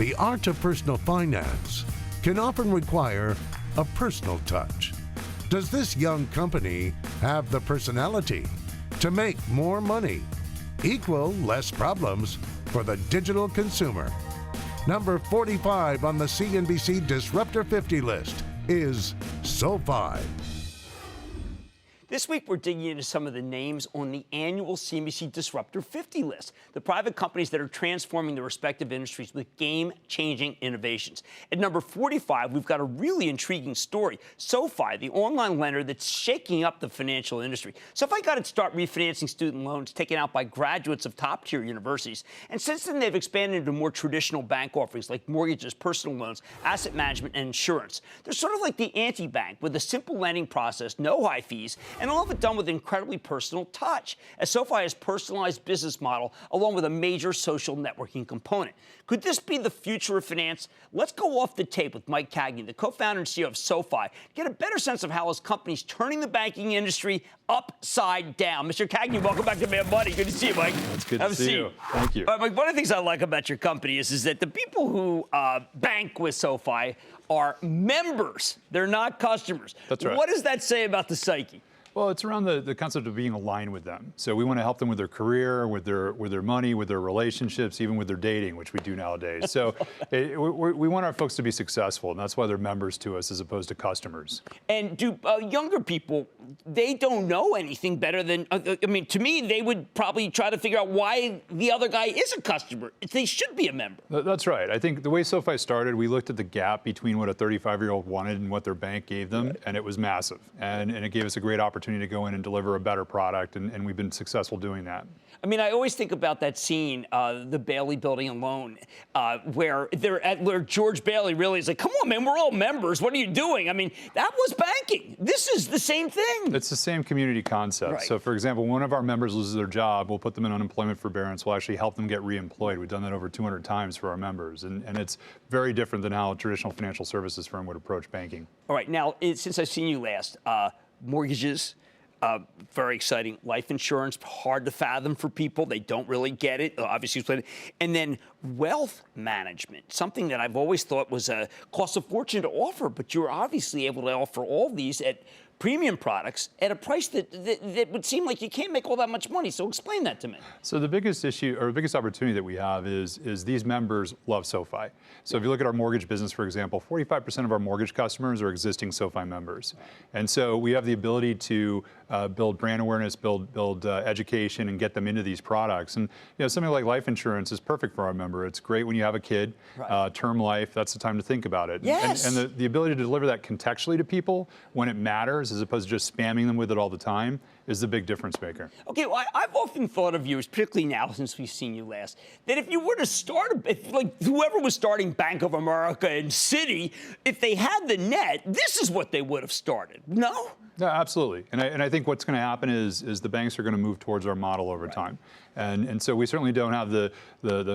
The art of personal finance can often require a personal touch. Does this young company have the personality to make more money, equal less problems for the digital consumer? Number 45 on the CNBC Disruptor 50 list is SoFi. This week, we're digging into some of the names on the annual CNBC Disruptor 50 list, the private companies that are transforming their respective industries with game-changing innovations. At number 45, we've got a really intriguing story. SoFi, the online lender that's shaking up the financial industry. SoFi got its start refinancing student loans taken out by graduates of top-tier universities. And since then, they've expanded into more traditional bank offerings like mortgages, personal loans, asset management, and insurance. They're sort of like the anti-bank with a simple lending process, no high fees, and all of it done with incredibly personal touch, as SoFi has personalized business model along with a major social networking component. Could this be the future of finance? Let's go off the tape with Mike Cagney, the co-founder and CEO of SoFi, get a better sense of how his company's turning the banking industry upside down. Mr. Cagney, welcome back to Mad Money. Good to see you, Mike. It's good to see you. Thank you. All right, Mike, one of the things I like about your company is that the people who bank with SoFi are members. They're not customers. That's right. What does that say about the psyche? Well, it's around the concept of being aligned with them. So we want to help them with their career, with their money, with their relationships, even with their dating, which we do nowadays. So we want our folks to be successful, and that's why they're members to us as opposed to customers. And do younger people, they don't know anything better than, I mean, to me, they would probably try to figure out why the other guy is a customer. They should be a member. That's right. I think the way SoFi started, we looked at the gap between what a 35-year-old wanted and what their bank gave them, right, and it was massive. And it gave us a great opportunity to go in and deliver a better product, and we've been successful doing that. I mean, I always think about that scene, the Bailey Building alone, where George Bailey really is like, come on, man, we're all members. What are you doing? I mean, that was banking. This is the same thing. It's the same community concept. Right. So, for example, when one of our members loses their job, we'll put them in unemployment forbearance. We'll actually help them get reemployed. We've done that over 200 times for our members. And it's very different than how a traditional financial services firm would approach banking. All right. Now, since I've seen you last, mortgages, very exciting. Life insurance, hard to fathom for people. They don't really get it, obviously. And then wealth management, something that I've always thought was a cost of fortune to offer, but you're obviously able to offer all these at premium products at a price that would seem like you can't make all that much money. So explain that to me. So the biggest issue or the biggest opportunity that we have is these members love SoFi. So if you look at our mortgage business, for example, 45% of our mortgage customers are existing SoFi members. And so we have the ability to build brand awareness, build education, and get them into these products. And something like life insurance is perfect for our member. It's great when you have a kid, right, term life. That's the time to think about it. Yes. And the ability to deliver that contextually to people when it matters, as opposed to just spamming them with it all the time, is the big difference maker. Okay, well, I've often thought of you, particularly now since we've seen you last, that if you were to start, like whoever was starting Bank of America and Citi, if they had the net, this is what they would have started. No? Yeah, absolutely. And I think what's going to happen is the banks are going to move towards our model over time. And so we certainly don't have the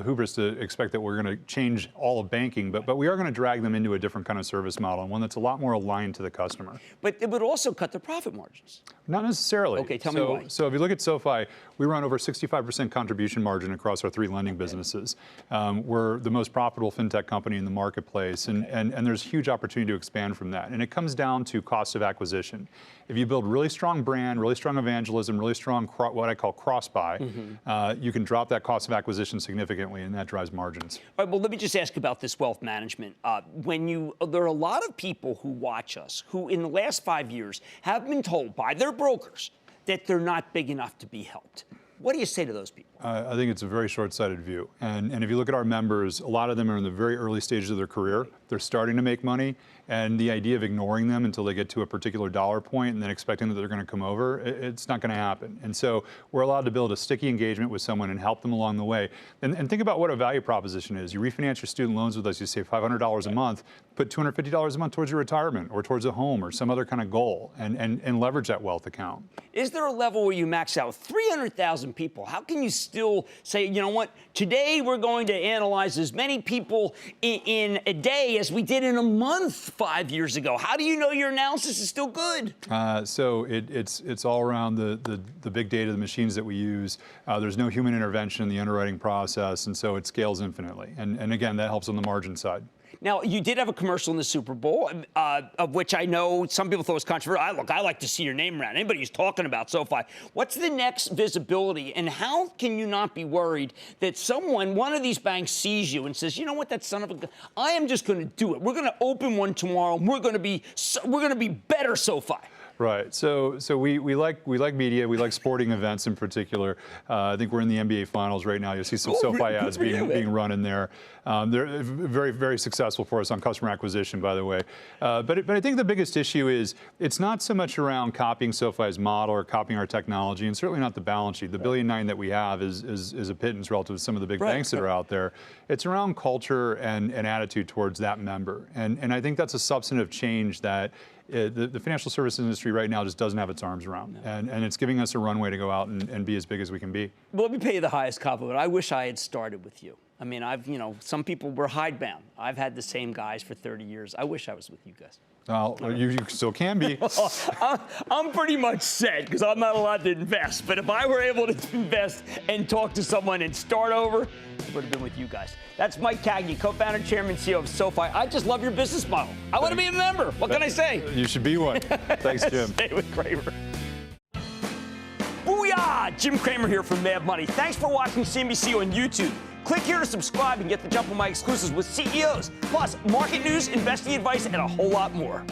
hubris to expect that we're going to change all of banking, but we are going to drag them into a different kind of service model, and one that's a lot more aligned to the customer. But it would also cut the profit margins. Not necessarily. Okay, tell me why. So if you look at SoFi, we run over 65% contribution margin across our 3 lending businesses. We're the most profitable fintech company in the marketplace, and there's huge opportunity to expand from that. And it comes down to cost of acquisition. If you build really strong brand, really strong evangelism, really strong what I call cross-buy, you can drop that cost of acquisition significantly, and that drives margins. All right, well, let me just ask about this wealth management. There are a lot of people who watch us who in the last 5 years have been told by their brokers that they're not big enough to be helped. What do you say to those people? I think it's a very short-sighted view. And if you look at our members, a lot of them are in the very early stages of their career. They're starting to make money. And the idea of ignoring them until they get to a particular dollar point and then expecting that they're going to come over, it's not going to happen. And so we're allowed to build a sticky engagement with someone and help them along the way. And think about what a value proposition is. You refinance your student loans with us, you save $500 a month, put $250 a month towards your retirement or towards a home or some other kind of goal, and leverage that wealth account. Is there a level where you max out 300,000 people? How can you still say, you know what, today we're going to analyze as many people in a day today as we did in a month 5 years ago? How do you know your analysis is still good? So it's all around the big data, the machines that we use. There's no human intervention in the underwriting process, and so it scales infinitely. And again, that helps on the margin side. Now, you did have a commercial in the Super Bowl, of which I know some people thought was controversial. I like to see your name around. Anybody who's talking about SoFi. What's the next visibility, and how can you not be worried that one of these banks sees you and says, you know what, that son of a... I am just going to do it. We're going to open one tomorrow, and we're going to be better SoFi. Right. So we like media. We like sporting events in particular. I think we're in the NBA Finals right now. You'll see some SoFi ads being run in there. They're very, very successful for us on customer acquisition, by the way. But I think the biggest issue is it's not so much around copying SoFi's model or copying our technology, and certainly not the balance sheet. The $1.9 billion that we have is a pittance relative to some of the big banks that are out there. It's around culture and attitude towards that member. And I think that's a substantive change that the financial services industry right now just doesn't have its arms around. And it's giving us a runway to go out and be as big as we can be. Well, let me pay you the highest compliment. I wish I had started with you. I mean, some people were hidebound. I've had the same guys for 30 years. I wish I was with you guys. Well, you still can be. I'm pretty much set because I'm not allowed to invest. But if I were able to invest and talk to someone and start over, I would have been with you guys. That's Mike Cagney, co-founder, chairman, CEO of SoFi. I just love your business model. I want to be a member. What can I say? You should be one. Thanks, Jim. Stay with Cramer. Booyah! Jim Cramer here from Mad Money. Thanks for watching CNBC on YouTube. Click here to subscribe and get the jump on my exclusives with CEOs, plus market news, investing advice, and a whole lot more.